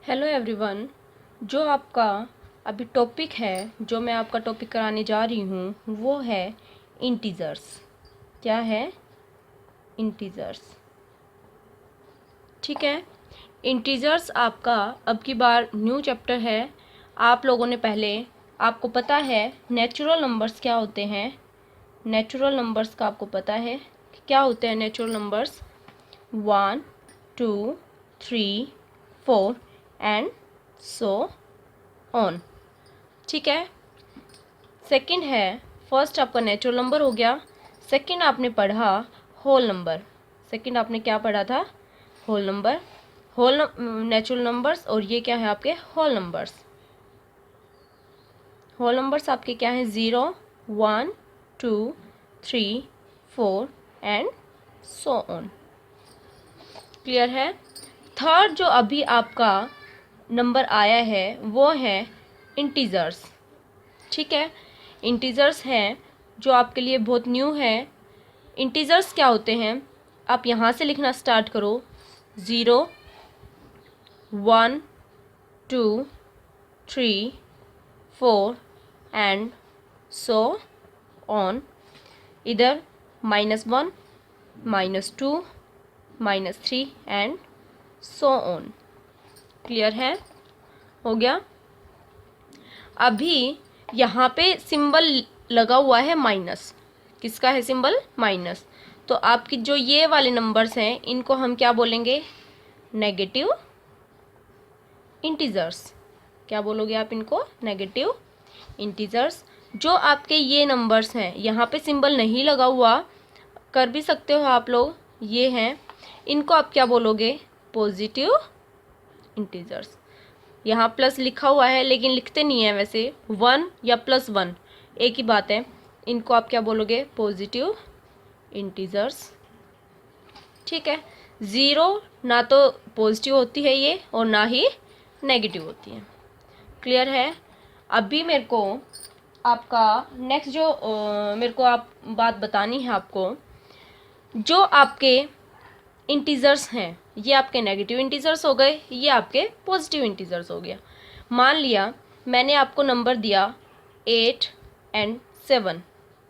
Hello everyone. जो आपका अभी टॉपिक है, जो मैं आपका टॉपिक कराने जा रही हूँ वो है इंटीजर्स। क्या है? इंटीजर्स। ठीक है। इंटीजर्स आपका अब की बार न्यू चैप्टर है। आप लोगों ने पहले, आपको पता है नेचुरल नंबर्स क्या होते हैं। नेचुरल नंबर्स का आपको पता है कि क्या होते हैं natural numbers. 1, 2, 3, 4 and so on. ठीक है। सेकंड है, फर्स्ट आपका नेचुरल नंबर हो गया। सेकंड आपने पढ़ा होल नंबर। सेकंड आपने क्या पढ़ा था? Whole number. Whole natural numbers, और ये क्या है आपके होल नंबर्स। होल नंबर्स आपके क्या हैं? 0, 1, 2, 3, 4 एंड सो ऑन। क्लियर है? थर्ड जो अभी आपका नंबर आया है वो है इंटीजर्स। ठीक है। इंटीजर्स हैं जो आपके लिए बहुत न्यू है। इंटीजर्स क्या होते हैं? आप यहाँ से लिखना स्टार्ट करो। 0, 1, 2, 3, 4 एंड सो ऑन। इधर -1, -2, -3 एंड सो ऑन। क्लियर है? हो गया। अभी यहाँ पे सिंबल लगा हुआ है माइनस। किसका है सिंबल? माइनस। तो आपकी जो ये वाले नंबर्स हैं इनको हम क्या बोलेंगे? Negative integers. क्या बोलोगे आप इनको? Negative integers. जो आपके ये नंबर्स हैं, यहाँ पे सिंबल नहीं लगा हुआ, कर भी सकते हो आप लोग, ये हैं, इनको आप क्या बोलोगे? Positive integers. यहाँ प्लस लिखा हुआ है लेकिन लिखते नहीं है वैसे, 1 या +1 एक ही बात है। इनको आप क्या बोलोगे? Positive integers. ठीक है। 0 ना तो पॉजिटिव होती है ये और ना ही नेगेटिव होती है। क्लियर है? अभी मेरे को आपका नेक्स्ट जो मेरे को आप बात बतानी है आपको, जो आपके इंटीजर्स हैं ये आपके नेगेटिव इंटीजर्स हो गए, ये आपके पॉजिटिव इंटीजर्स हो गया। मान लिया मैंने आपको नंबर दिया 8 एंड 7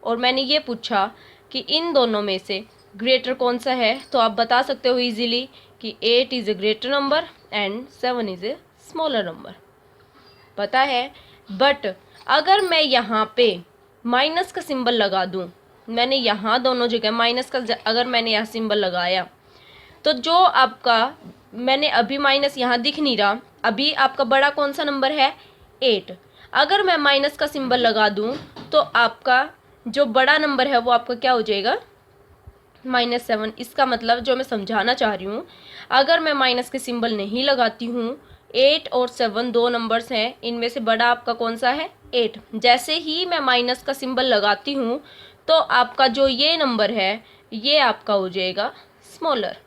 और मैंने ये पूछा कि इन दोनों में से ग्रेटर कौन सा है, तो आप बता सकते हो इजीली कि 8 is a greater number and 7 is a smaller number. पता है। बट अगर मैं यहाँ पे माइनस का सिंबल लगा दूँ, मैंने यहाँ दोनों जगह माइनस का अगर मैंने यहाँ सिंबल लगाया, तो जो आपका मैंने अभी माइनस यहाँ दिख नहीं रहा, अभी आपका बड़ा कौन सा नंबर है? 8। अगर मैं माइनस का सिंबल लगा दूँ तो आपका जो बड़ा नंबर है वो आपका क्या हो जाएगा? -7। इसका मतलब जो मैं समझाना चाह रही हूँ, अगर मैं माइनस के सिंबल नहीं लगाती हूँ, 8 और 7 दो नंबर्स हैं, इनमें से बड़ा आपका कौन सा है? 8। जैसे ही मैं माइनस का सिंबल लगाती हूँ तो आपका जो ये नंबर है ये आपका हो जाएगा स्मॉलर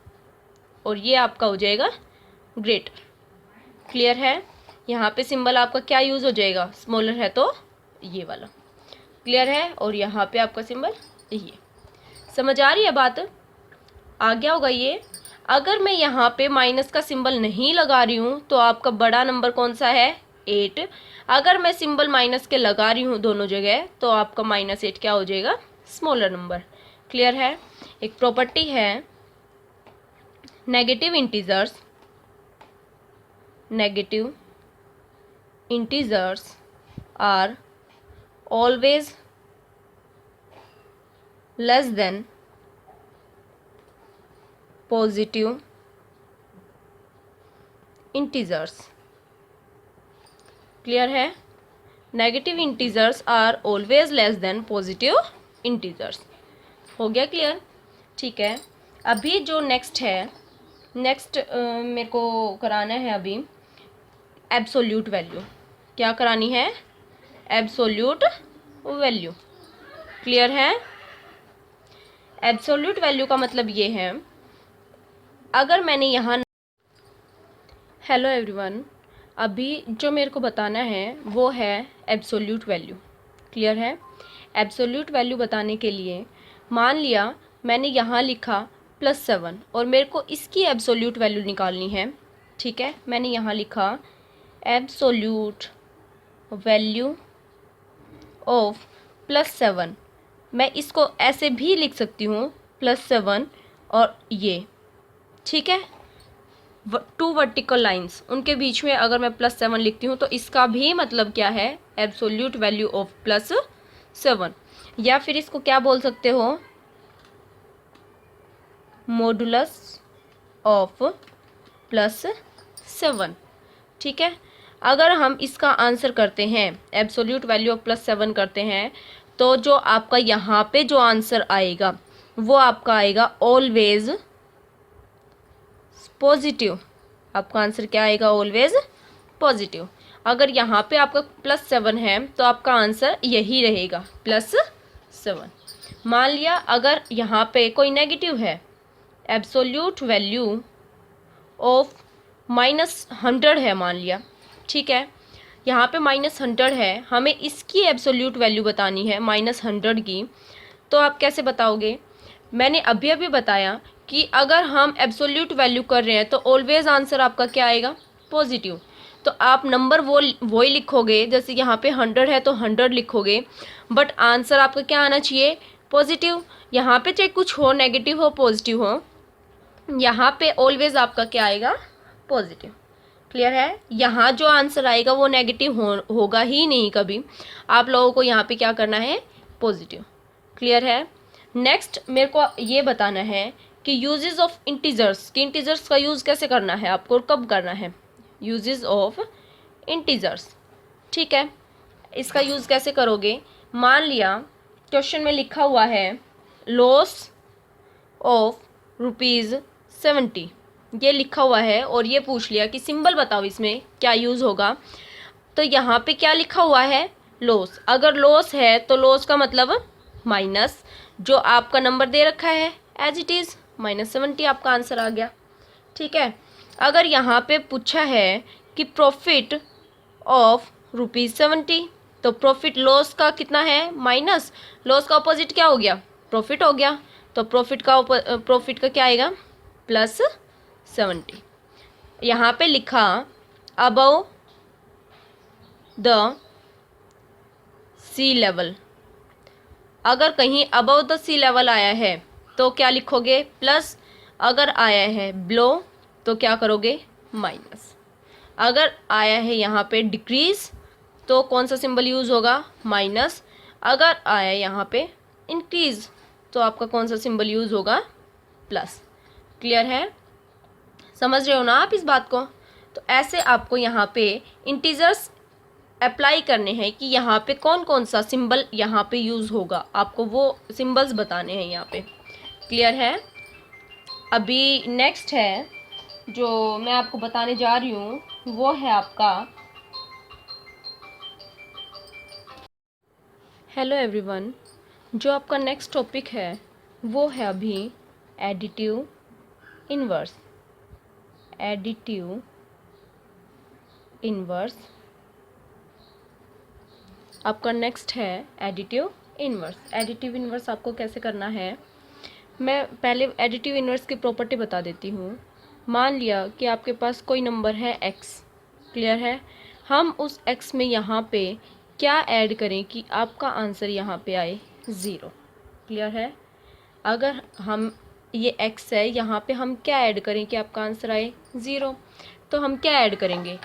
और ये आपका हो जाएगा ग्रेटर। क्लियर है? यहाँ पे सिंबल आपका क्या यूज़ हो जाएगा? स्मॉलर है तो ये वाला। क्लियर है? और यहाँ पे आपका सिंबल ये। समझ आ रही है बात? आ गया होगा ये। अगर मैं यहाँ पे माइनस का सिंबल नहीं लगा रही हूँ तो आपका बड़ा नंबर कौन सा है? 8। अगर मैं सिंबल माइनस के लगा रही हूँ दोनों जगह तो आपका -8 क्या हो जाएगा? Smaller number. क्लियर है? एक प्रॉपर्टी है negative integers. Negative integers are always less than positive integers. Clear है? Negative integers are always less than positive integers. हो गया क्लियर? ठीक है। अभी जो नेक्स्ट है, नेक्स्ट मेरे को कराना है अभी एब्सोल्यूट वैल्यू। क्या करानी है? Absolute value. क्लियर है? एब्सोल्यूट वैल्यू का मतलब ये है, अगर मैंने यहाँ, हेलो एवरीवन, अभी जो मेरे को बताना है वो है एब्सोल्यूट वैल्यू। क्लियर है? एब्सोल्यूट वैल्यू बताने के लिए मान लिया मैंने यहाँ लिखा +7 और मेरे को इसकी एब्सोल्यूट वैल्यू निकालनी है। ठीक है, मैंने यहाँ लिखा एब्सोल्यूट वैल्यू ऑफ +7। मैं इसको ऐसे भी लिख सकती हूँ +7 और ये, ठीक है, 2 वर्टिकल लाइंस उनके बीच में अगर मैं +7 लिखती हूँ तो इसका भी मतलब क्या है, एब्सोल्यूट वैल्यू ऑफ +7। या फिर इसको क्या बोल सकते हो, मॉडुलस ऑफ +7, ठीक है। अगर हम इसका आंसर करते हैं, एब्सोल्यूट वैल्यू ऑफ +7 करते हैं, तो जो आपका यहाँ पे जो आंसर आएगा वो आपका आएगा ऑलवेज पॉजिटिव। आपका आंसर क्या आएगा, ऑलवेज पॉजिटिव। अगर यहाँ पे आपका +7 है तो आपका आंसर यही रहेगा +7। मान लिया अगर यहाँ पे कोई नेगेटिव है, एब्सोल्यूट वैल्यू ऑफ -100 है मान लिया, ठीक है, यहाँ पे -100 है, हमें इसकी एब्सोल्यूट वैल्यू बतानी है -100 की, तो आप कैसे बताओगे। मैंने अभी अभी बताया कि अगर हम एब्सोल्यूट वैल्यू कर रहे हैं तो ऑलवेज आंसर आपका क्या आएगा, पॉजिटिव। तो आप नंबर वही लिखोगे, जैसे यहाँ पे 100 है तो 100 लिखोगे, बट आंसर आपका क्या आना चाहिए, पॉजिटिव। यहाँ पे चाहे कुछ हो, नेगेटिव हो पॉजिटिव हो, यहाँ पे ऑलवेज आपका क्या आएगा, पॉजिटिव। क्लियर है, यहाँ जो आंसर आएगा वो नेगेटिव होगा ही नहीं कभी। आप लोगों को यहाँ पे क्या करना है, पॉजिटिव। क्लियर है। नेक्स्ट मेरे को ये बताना है कि यूजेस ऑफ इंटीजर्स, कि इंटीजर्स का यूज़ कैसे करना है आपको और कब करना है, यूजेस ऑफ इंटीजर्स, ठीक है। इसका यूज़ कैसे करोगे, मान लिया क्वेश्चन में लिखा हुआ है लॉस ऑफ ₹70, ये लिखा हुआ है और ये पूछ लिया कि सिंबल बताओ इसमें क्या यूज़ होगा। तो यहाँ पे क्या लिखा हुआ है, लॉस। अगर लॉस है तो लॉस का मतलब माइनस जो आपका नंबर दे रखा है एज इट इज़ -70, आपका आंसर आ गया, ठीक है। अगर यहाँ पे पूछा है कि प्रॉफिट ऑफ ₹70, तो प्रॉफिट लॉस का कितना है, माइनस, लॉस का अपोजिट क्या हो गया, प्रॉफिट हो गया, तो प्रॉफिट का क्या आएगा, +70। यहाँ पे लिखा अबव द सी लेवल, अगर कहीं अबव द सी लेवल आया है तो क्या लिखोगे, प्लस, अगर आया है बिलो तो क्या करोगे, माइनस। अगर आया है यहाँ पे डिक्रीज तो कौन सा सिंबल यूज़ होगा, माइनस। अगर आया यहाँ पे इंक्रीज तो आपका कौन सा सिंबल यूज़ होगा, प्लस। क्लियर है, समझ रहे हो ना आप इस बात को। तो ऐसे आपको यहाँ पे इंटीजर्स अप्लाई करने हैं कि यहाँ पे कौन कौन सा सिंबल यहाँ पे यूज़ होगा, आपको वो सिंबल्स बताने हैं यहाँ पे। क्लियर है। अभी नेक्स्ट है जो मैं आपको बताने जा रही हूँ वो है आपका, हेलो एवरीवन, जो आपका नेक्स्ट टॉपिक है वो है अभी एडिटिव इनवर्स। एडिटिव इनवर्स आपका नेक्स्ट है एडिटिव इनवर्स। एडिटिव इनवर्स आपको कैसे करना है, मैं पहले एडिटिव इनवर्स की प्रॉपर्टी बता देती हूँ। मान लिया कि आपके पास कोई नंबर है x, क्लियर है, हम उस x में यहाँ पे क्या ऐड करें कि आपका आंसर यहाँ पे आए 0। क्लियर है, अगर हम ये x है, यहाँ पे हम क्या ऐड करें कि आपका आंसर आए 0, तो हम क्या ऐड करेंगे,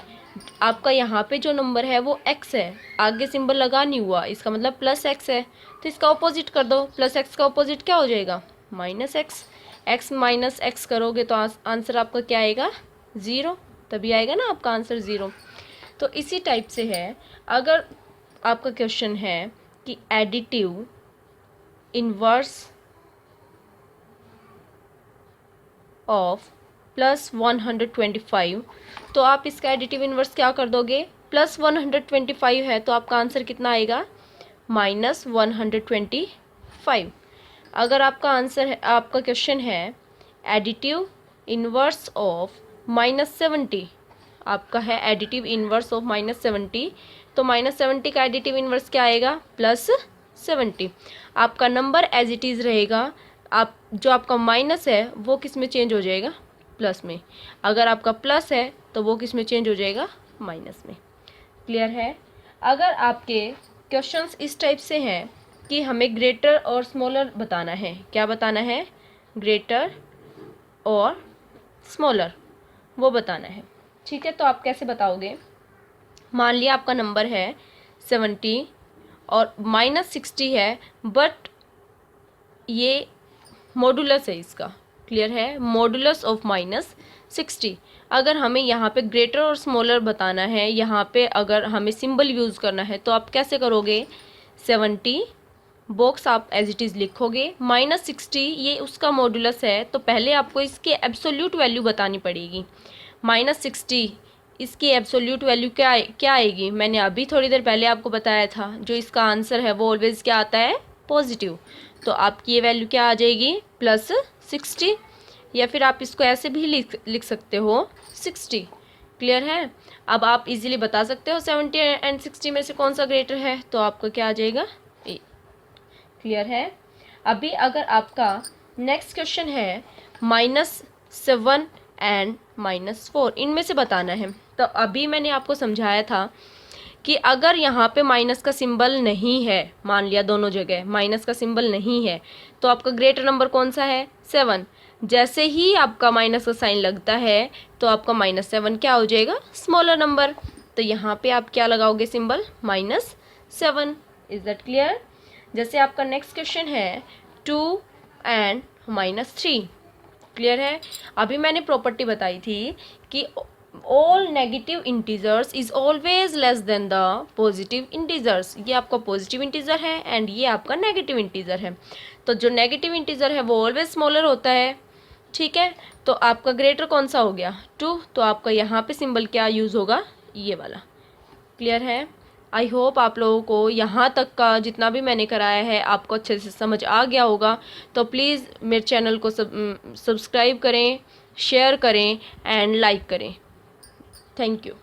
आपका यहाँ पे जो नंबर है वो x है, आगे सिंबल लगा नहीं हुआ, इसका मतलब +x है, तो इसका ऑपोजिट कर दो, +x का ऑपोजिट क्या हो जाएगा, -x। x -x करोगे तो आंसर आपका क्या आएगा, 0, तभी आएगा ना आपका आंसर 0। तो इसी टाइप से है, अगर आपका क्वेश्चन है कि एडिटिव इनवर्स ऑफ +125, तो आप इसका एडिटिव इनवर्स क्या कर दोगे, +125 है तो आपका आंसर कितना आएगा, -125। अगर आपका आंसर है, आपका क्वेश्चन है एडिटिव इनवर्स ऑफ -70, आपका है एडिटिव इनवर्स ऑफ -70, तो -70 का एडिटिव इनवर्स क्या आएगा, +70। आपका नंबर एज इट इज़ रहेगा, आप जो आपका माइनस है वो किस में चेंज हो जाएगा, प्लस में। अगर आपका प्लस है तो वो किस में चेंज हो जाएगा, माइनस में। क्लियर है। अगर आपके क्वेश्चंस इस टाइप से हैं कि हमें ग्रेटर और स्मॉलर बताना है, क्या बताना है, ग्रेटर और स्मॉलर वो बताना है, ठीक है। तो आप कैसे बताओगे, मान लिया आपका नंबर है 70 और -60 है, बट ये मॉडुलस है इसका, क्लियर है, मॉडुलस ऑफ -60। अगर हमें यहाँ पे ग्रेटर और स्मॉलर बताना है, यहाँ पे अगर हमें सिंबल यूज़ करना है तो आप कैसे करोगे, 70 बॉक्स आप एज इट इज़ लिखोगे, -60 ये उसका मॉडुलस है, तो पहले आपको इसकी एब्सोल्यूट वैल्यू बतानी पड़ेगी। -60 इसकी एब्सोल्यूट वैल्यू क्या आएगी, मैंने अभी थोड़ी देर पहले आपको बताया था, जो इसका आंसर है वो ऑलवेज क्या आता है, पॉजिटिव। तो आपकी ये वैल्यू क्या आ जाएगी, +60, या फिर आप इसको ऐसे भी लिख सकते हो 60। क्लियर है। अब आप इजीली बता सकते हो 70 एंड 60 में से कौन सा ग्रेटर है, तो आपका क्या आ जाएगा, ए। क्लियर है। अभी अगर आपका नेक्स्ट क्वेश्चन है -7 एंड -4, इनमें से बताना है, तो अभी मैंने आपको समझाया था कि अगर यहाँ पे माइनस का सिंबल नहीं है, मान लिया दोनों जगह माइनस का सिंबल नहीं है, तो आपका ग्रेटर नंबर कौन सा है, 7। जैसे ही आपका माइनस का साइन लगता है तो आपका -7 क्या हो जाएगा, स्मॉलर नंबर। तो यहाँ पे आप क्या लगाओगे सिंबल, -7। Is that clear. जैसे आपका नेक्स्ट क्वेश्चन है 2 एंड -3। क्लियर है। अभी मैंने प्रॉपर्टी बताई थी कि all negative integers is always less then the positive integers. ये आपका पॉजिटिव इंटीजर है एंड ये आपका नेगेटिव इंटीजर है, तो जो नेगेटिव इंटीजर है वो ऑलवेज स्मॉलर होता है, ठीक है। तो आपका ग्रेटर कौन सा हो गया, 2, तो आपका यहाँ पे सिंबल क्या यूज़ होगा, ये वाला। क्लियर है। आई होप आप लोगों को यहाँ तक का जितना भी मैंने कराया है आपको अच्छे से समझ आ गया होगा। तो प्लीज़ मेरे चैनल को सब्सक्राइब करें, शेयर करें एंड लाइक करें। Thank you.